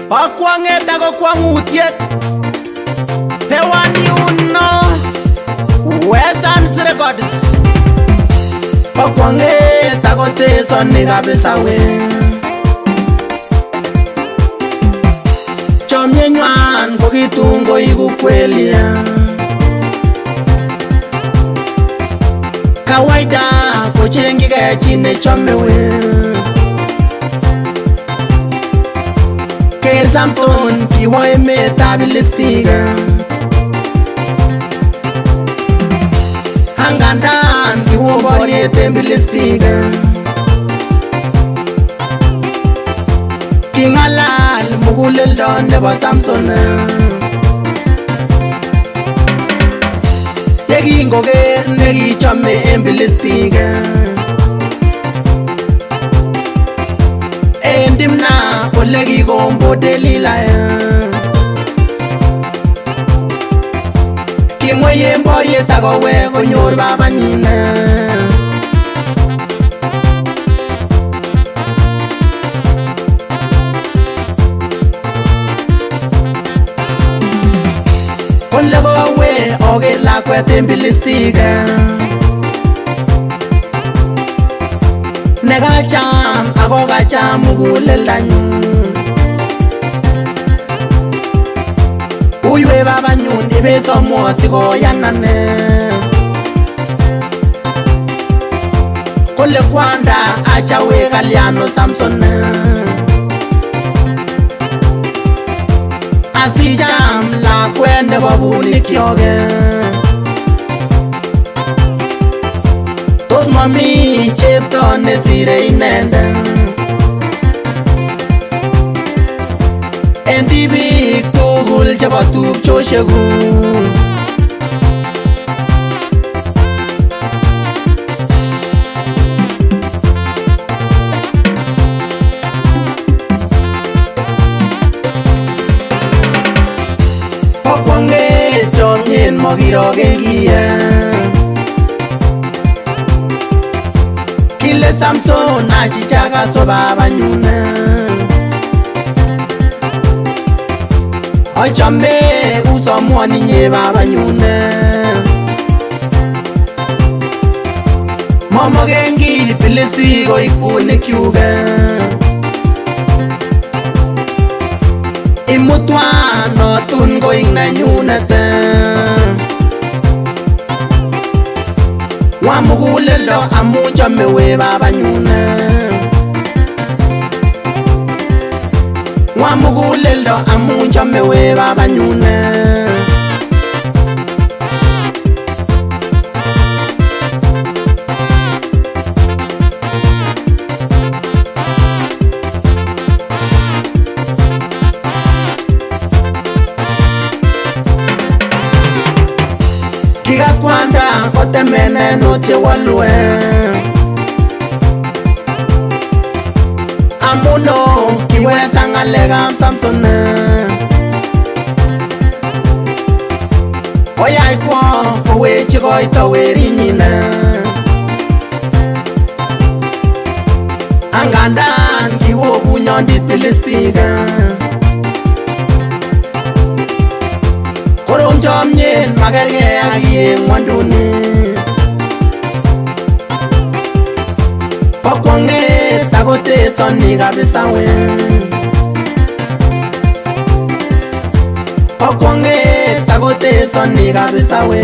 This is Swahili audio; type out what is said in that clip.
Kwongeet ako kwongeet. The one you know, Western Records. Kwongeet ako tesoni kabisa we. Chomyenywan ko kitungo iku kweli. Kawaida kochengike chi nechome we. Ker Samson kiwo emetab Filistika. Angandan kiwo boryet en Filistika. Kingalal muguleldo nebo Samson. Yekingoker nekichome en Filistika. Endimna ole kikombo Delila. Kimweye boryet akowe konyor babanyin. Ole kowe oker lakwet en Filistika. Nekacham ako kacham muguleldanyu. Uywe babanyun ibesomwo sikoyanane. Kole kwanda achawe kalyano Samson. Asicham lakwet nebo bunikyok. Tos mami chepto nesire inendet. En tibik tugul chebo tupchosyekuk. Kwongeet chomyet mokirokekiye. Kile Samson achichakaso babanyun. Achame usomwon inye babanyun. Momoken kiy Filistik koik bunikyuk. Imutwan otun koik nenyunet. Wa muguleldo amu chome we babanyun. Wa muguleldo amu chome we babanyun. Kikas kwanda kotemene noche walwe. Amuno kiwesa ngalekab Samson. Oyai kwo kowechi koito werinyin. Angandan kiwo bunyondit Filistika. Korom chomyet makergei ak en ngwonduni. Kwongeet ako tesoni kabisa we. Kwongeet ako tesoni kabisa we.